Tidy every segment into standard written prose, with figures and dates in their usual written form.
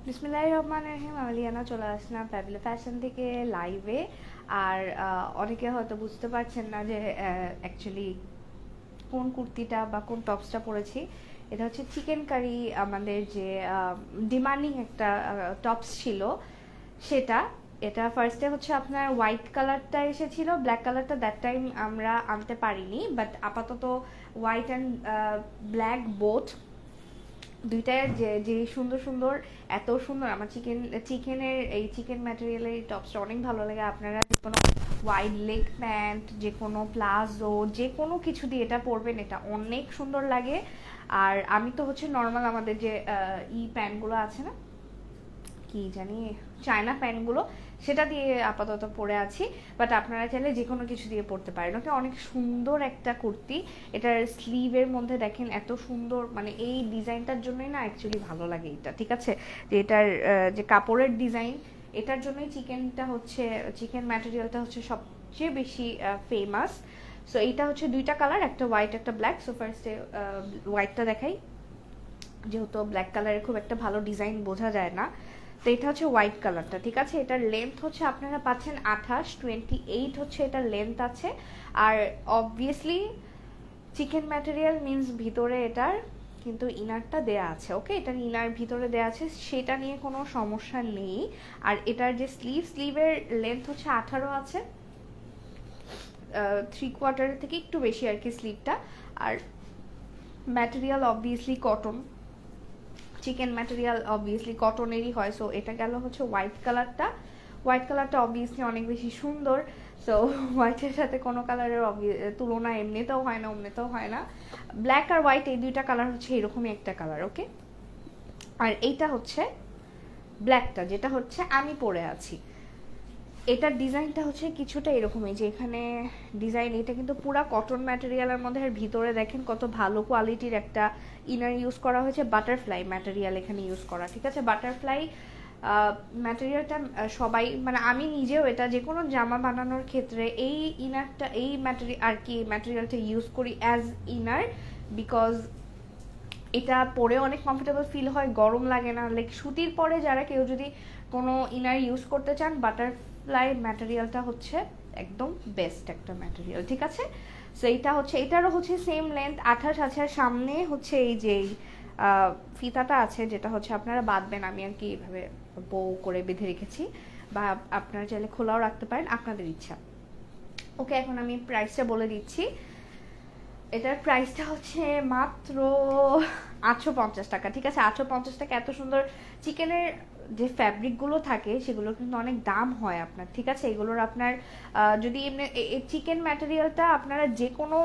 বিসমিল্লাহির রহমানির রহিম। আমি লিয়ানা চলে আসলাম ফ্যাবিলা ফ্যাশন থেকে লাইভে। আর অনেকে হয়তো বুঝতে পারছেন না যে অ্যাকচুয়ালি কোন কুর্তিটা বা কোন টপসটা পরেছি। এটা হচ্ছে চিকেন কারি, আমাদের যে ডিমান্ডিং একটা টপস ছিল সেটা। এটা ফার্স্টে হচ্ছে আপনার হোয়াইট কালারটা এসেছিল, ব্ল্যাক কালারটা দ্যাট টাইম আমরা আনতে পারিনি, বাট আপাতত হোয়াইট অ্যান্ড ব্ল্যাক বোথ দুইটার যে যে সুন্দর সুন্দর, এত সুন্দর। আমার চিকেনের এই চিকেন ম্যাটেরিয়ালের এই টপসটা অনেক ভালো লাগে। আপনারা যে কোনো ওয়াইড লেগ প্যান্ট, যে কোনো প্লাজো, যে কোনো কিছু দিয়ে এটা পরবেন, এটা অনেক সুন্দর লাগে। আর আমি তো হচ্ছে নর্মাল আমাদের যে প্যান্টগুলো আছে না, কি জানি, চায়না প্যান্টগুলো, সেটা দিয়ে আপাতত পরে আছি। বাট আপনারা চাইলে যে কোনো কিছু দিয়ে পরতে পারেন। ওকে, অনেক সুন্দর একটা কুর্তি। এটার স্লিভের মধ্যে দেখেন এত সুন্দর, মানে এই ডিজাইনটার জন্যই না অ্যাকচুয়ালি ভালো লাগে এটা, ঠিক আছে? যে এটার যে কাপড়ের ডিজাইন, এটার জন্যই চিকেন ম্যাটেরিয়ালটা হচ্ছে সবচেয়ে বেশি ফেমাস। সো এইটা হচ্ছে দুইটা কালার, একটা হোয়াইট একটা ব্ল্যাক। সো ফার্স্টে হোয়াইটটা দেখাই, যেহেতু ব্ল্যাক কালারের খুব একটা ভালো ডিজাইন বোঝা যায় না। তো এটা হচ্ছে হোয়াইট কালারটা, ঠিক আছে? এটার লেন্থ হচ্ছে আপনারা পাচ্ছেন 28 হচ্ছে এটার লেন্থ আছে। আর অবভিয়াসলি চিকেন ম্যাটেরিয়াল মিন্স ভিতরে এটার কিন্তু ইনারটা দেয়া আছে। ওকে, এটার ইনার ভিতরে দেয়া আছে, সেটা নিয়ে কোনো সমস্যা নেই। আর এটার যে স্লিভের লেন্থ হচ্ছে 18 আছে, 3/4 থেকে একটু বেশি আর কি স্লিভটা। আর material obviously cotton, chikan material obviously কটনেরই হয়। সো এটা গেল হচ্ছে হোয়াইট কালারটা অবভিয়াসলি অনেক বেশি সুন্দর। সো হোয়াইটের সাথে কোনো কালারের তুলনা এমনিতেও হয় না, অমনিতেও হয় না। ব্ল্যাক আর হোয়াইট এই দুইটা কালার হচ্ছে এরকমই একটা কালার। ওকে, আর এইটা হচ্ছে ব্ল্যাকটা, যেটা হচ্ছে আমি পরে আছি। এটার ডিজাইনটা হচ্ছে কিছুটা এরকমই, যে এখানে ডিজাইন, এটা কিন্তু পুরা কটন ম্যাটেরিয়ালের মধ্যে। আর ভিতরে দেখেন কত ভালো কোয়ালিটির একটা ইনার ইউজ করা হয়েছে, বাটারফ্লাই ম্যাটেরিয়াল এখানে ইউজ করা, ঠিক আছে? বাটারফ্লাই ম্যাটেরিয়ালটা সবাই, মানে আমি নিজেও এটা যে কোনো জামা বানানোর ক্ষেত্রে এই ইনারটা, এই ম্যাটেরিয়াল আর কি, ম্যাটেরিয়ালটা ইউজ করি অ্যাজ ইনার, বিকজ এটা পরে অনেক কমফোর্টেবল ফিল হয়, গরম লাগে না। লাইক সুতির পরে যারা কেউ যদি কোনো ইনার ইউজ করতে চান, বাটারফ্লাই ম্যাটেরিয়ালটা হচ্ছে একদম বেস্ট একটা ম্যাটেরিয়াল, ঠিক আছে? সো এইটা হচ্ছে, এটারও হচ্ছে সেম লেন্থ 28 আছে। আর সামনে হচ্ছে এই যে ফিতাটা আছে, যেটা হচ্ছে আপনারা বাঁধবেন, আমি আর কি এভাবে বউ করে বেঁধে রেখেছি, বা আপনারা চাইলে খোলাও রাখতে পারেন, আপনাদের ইচ্ছা। ওকে, এখন আমি প্রাইসটা বলে দিচ্ছি। এটার প্রাইসটা হচ্ছে মাত্র 850 টাকা, ঠিক আছে? 850 টাকা। এত সুন্দর চিকেনের যে ফ্যাব্রিকগুলো থাকে সেগুলো কিন্তু অনেক দাম হয় আপনার, ঠিক আছে? এগুলোর আপনার যদি এমনি চিকেন ম্যাটেরিয়ালটা আপনারা যে কোনো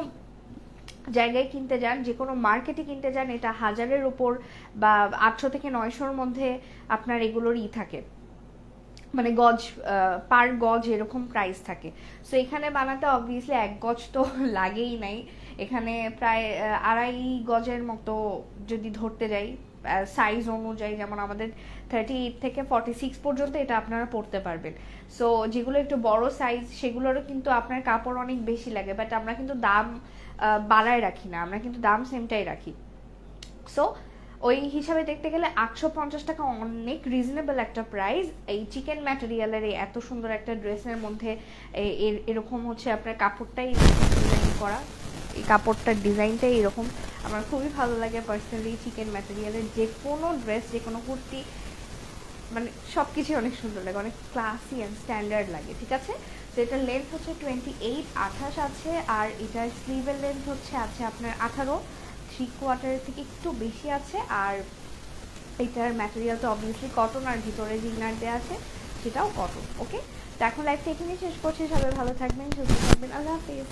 জায়গায় কিনতে যান, যে কোনো মার্কেটে কিনতে যান, এটা 1000-এর উপর বা 800 থেকে 900-র মধ্যে আপনার এগুলোর থাকে, মানে গজ, পার গজ এরকম প্রাইস থাকে। সো এখানে বানাতে অবভিয়াসলি 1 গজ তো লাগেই নাই, এখানে প্রায় 2.5 গজের মতো যদি ধরতে যাই সাইজ অনুযায়ী, যেমন আমাদের 38 থেকে 46 পর্যন্ত এটা আপনারা পড়তে পারবেন। সো যেগুলো একটু বড় সাইজ সেগুলোরও কিন্তু আপনার কাপড় অনেক বেশি লাগে, বাট আমরা কিন্তু দাম বাড়ায় রাখি না, আমরা কিন্তু দাম সেমটাই রাখি। সো ওই হিসাবে দেখতে গেলে 850 টাকা অনেক রিজনেবল একটা প্রাইস। এই চিকেন ম্যাটেরিয়ালের এত সুন্দর একটা ড্রেসের মধ্যে এরকম হচ্ছে আপনার কাপড়টাই ডিজাইন করা, এই কাপড়টার ডিজাইনটাই এরকম। আমার খুবই ভালো লাগে পার্সোনালি চিকেন ম্যাটেরিয়ালের যে কোনো ড্রেস, যে কোনো কুর্তি, মানে সব কিছুই অনেক সুন্দর লাগে, অনেক ক্লাসি অ্যান্ড স্ট্যান্ডার্ড লাগে, ঠিক আছে? তো এটার লেন্থ হচ্ছে 28 আছে। আর এটার স্লিভের লেন্থ আছে আপনার 18, 3/4 থেকে একটু বেশি আছে। আর এটার ম্যাটেরিয়াল তো অবভিয়াসলি কটন, আর ভিতরে যে ইনার দেওয়া আছে সেটাও কটন। ওকে, তো এখন লাইফটা এখানেই শেষ করছি। সবাই ভালো থাকবেন, সুস্থ থাকবেন, আল্লাহ হাফিজ।